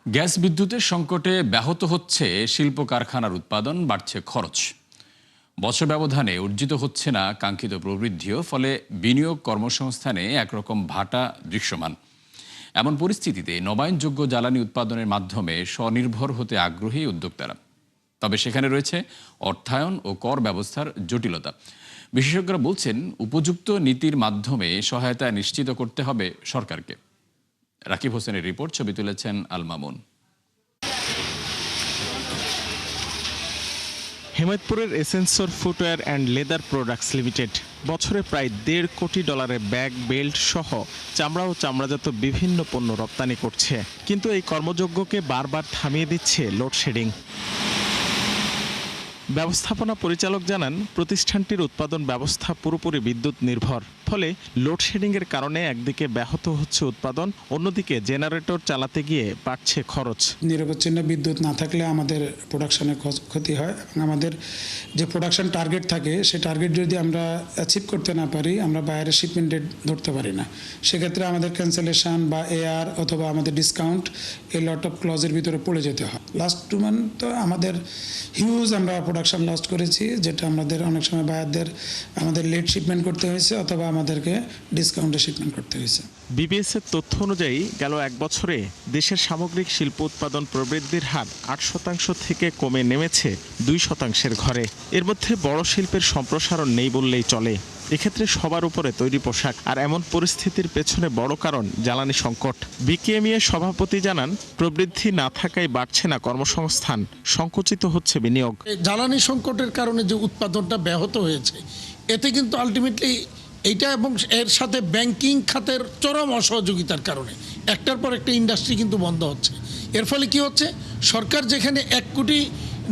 Gas বিদ্যুতের সংকটে ব্যাহত হচ্ছে শিল্প কারখানার উৎপাদন, বাড়ছে খরচ। বছর ব্যবধানে অর্জিত হচ্ছে না কাঙ্ক্ষিত প্রবৃদ্ধিও, ফলে বিনিয়োগ কর্মসংস্থানে একরকম ভাটা দৃশ্যমান। এমন পরিস্থিতিতে নবায়নযোগ্য জ্বালানি উৎপাদনের মাধ্যমে স্বনির্ভর হতে আগ্রহী উদ্যোক্তারা। তবে সেখানে রয়েছে অর্থায়ন ও কর ব্যবস্থার জটিলতা। বিশেষজ্ঞরা বলছেন, উপযুক্ত নীতির মাধ্যমে সহায়তা নিশ্চিত করতে হবে সরকারকে। রাকিব হোসেনের রিপোর্ট, ছবি তুলেছেন আল মামুন। হেমায়তপুরের এসেন্সর footwear and leather products limited বছরে প্রায় $1.5 কোটি ব্যাগ, বেল্ট সহ চামড়া ও চামড়াজাত বিভিন্ন পণ্য রপ্তানি করছে। কিন্তু এই কর্মযজ্ঞকে বারবার থামিয়ে দিচ্ছে লোডশেডিং। ব্যবস্থাপনা পরিচালক জানান, প্রতিষ্ঠানটির উৎপাদন ব্যবস্থা পুরোপুরি বিদ্যুৎ নির্ভর। ফলে লোডশেডিংয়ের কারণে একদিকে ব্যাহত হচ্ছে উৎপাদন, অন্যদিকে জেনারেটর চালাতে গিয়ে বাড়ছে খরচ। নিরবচ্ছিন্ন বিদ্যুৎ না থাকলে আমাদের প্রোডাকশনের ক্ষতি হয় এবং আমাদের যে প্রোডাকশন টার্গেট থাকে সেই টার্গেট যদি আমরা অ্যাচিভ করতে না পারি, আমরা বাইরে শিপমেন্ট ডেট ধরতে পারি না। সেক্ষেত্রে আমাদের ক্যান্সেলেশন বা এআর অথবা আমাদের ডিসকাউন্ট এই লট অফ ক্লজের ভিতরে পড়ে যেতে হয়। লাস্ট 2 মান্থ তো আমাদের হিউজ আমরা প্রোডাকশন লস্ট করেছি, যেটা আমাদের অনেক সময় বায়ারদের আমাদের লেট শিপমেন্ট করতে হয়েছে অথবা আমাদেরকে ডিসকাউন্টে শিপমেন্ট করতে হয়েছে। বিবিএসের তথ্য অনুযায়ী গেল 1 বছরে দেশের সামগ্রিক শিল্প উৎপাদন প্রবৃদ্ধির হার 8% থেকে কমে নেমেছে 2%-এর ঘরে। এর মধ্যে বড় শিল্পের সম্প্রসারণ নেই বললেই চলে। এক্ষেত্রে সবার উপরে তৈরি পোশাক। আর এমন পরিস্থিতির পেছনে বড় কারণ জ্বালানি সংকট। বিকেএমইএ সভাপতি জানান, প্রবৃদ্ধি না থাকায় বাড়ছে না কর্মসংস্থান, সংকুচিত হচ্ছে বিনিয়োগ। জ্বালানি সংকটের কারণে যে উৎপাদনটা ব্যাহত হয়েছে, এতে কিন্তু আলটিমেটলি এইটা এবং এর সাথে ব্যাংকিং খাতের চরম অসহযোগিতার কারণে একটার পর একটা ইন্ডাস্ট্রি কিন্তু বন্ধ হচ্ছে। এর ফলে কি হচ্ছে, সরকার যেখানে 1 কোটি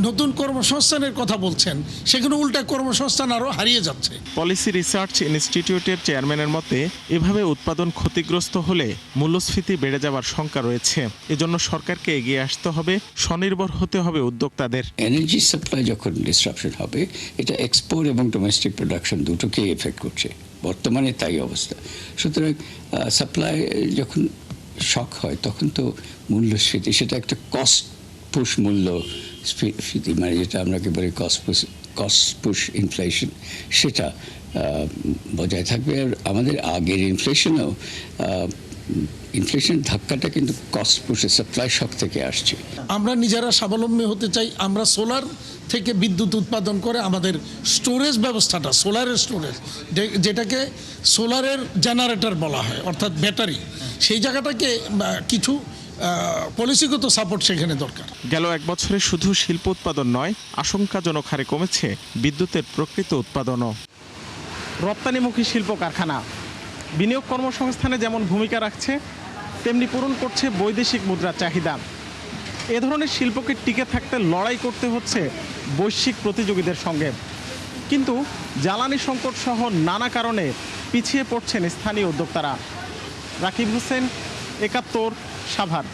নতুন কর্মসংস্থানের কথা বলছেন, সেখানে উল্টা কর্মসংস্থান আরও হারিয়ে যাচ্ছে। পলিসি রিসার্চ ইনস্টিটিউটের চেয়ারম্যানের মতে, এভাবে উৎপাদন ক্ষতিগ্রস্ত হলে মূল্যস্ফীতি বেড়ে যাওয়ার শঙ্কা রয়েছে। এজন্য সরকারকে এগিয়ে আসতে হবে, স্বনির্ভর হতে হবে উদ্যোক্তাদের। এনার্জি সাপ্লাই যখন ডিসরাপশন হবে, এটা এক্সপোর্ট এবং ডোমেস্টিক প্রোডাকশন দুটোকেই এফেক্ট করছে। বর্তমানে তাই অবস্থা। সুতরাং সাপ্লাই যখন শক হয়, তখন তো মূল্যস্ফীতি, সেটা একটা কস্ট পুশ মূল্যস্ফীতি, মানে যেটা আমরা বলি কস্ট পুশ ইনফ্লেশন, সেটা বজায় থাকবে। আর আমাদের আগের ইনফ্লেশন ধাক্কাটা কিন্তু কস্ট পুশে সাপ্লাই শক থেকে আসছে। আমরা নিজেরা স্বাবলম্বী হতে চাই। আমরা সোলার থেকে বিদ্যুৎ উৎপাদন করে আমাদের স্টোরেজ ব্যবস্থাটা, সোলারের স্টোরেজ, যেটাকে সোলারের জেনারেটর বলা হয়, অর্থাৎ ব্যাটারি, সেই জায়গাটাকে কিছু পলিসিগত সাপোর্ট সেখানে দরকার। গেল 1 বছরে শুধু শিল্প উৎপাদন নয়, আশঙ্কাজনক হারে কমেছে বিদ্যুতের প্রকৃত উৎপাদনও। রপ্তানিমুখী শিল্প কারখানা বিনিয়োগ কর্মসংস্থানে যেমন ভূমিকা রাখছে, তেমনি পূরণ করছে বৈদেশিক মুদ্রার চাহিদা। এ ধরনের শিল্পকে টিকে থাকতে লড়াই করতে হচ্ছে বৈশ্বিক প্রতিযোগীদের সঙ্গে। কিন্তু জ্বালানি সংকট সহ নানা কারণে পিছিয়ে পড়ছেন স্থানীয় উদ্যোক্তারা। রাকিব হোসেন, 71, সাভার।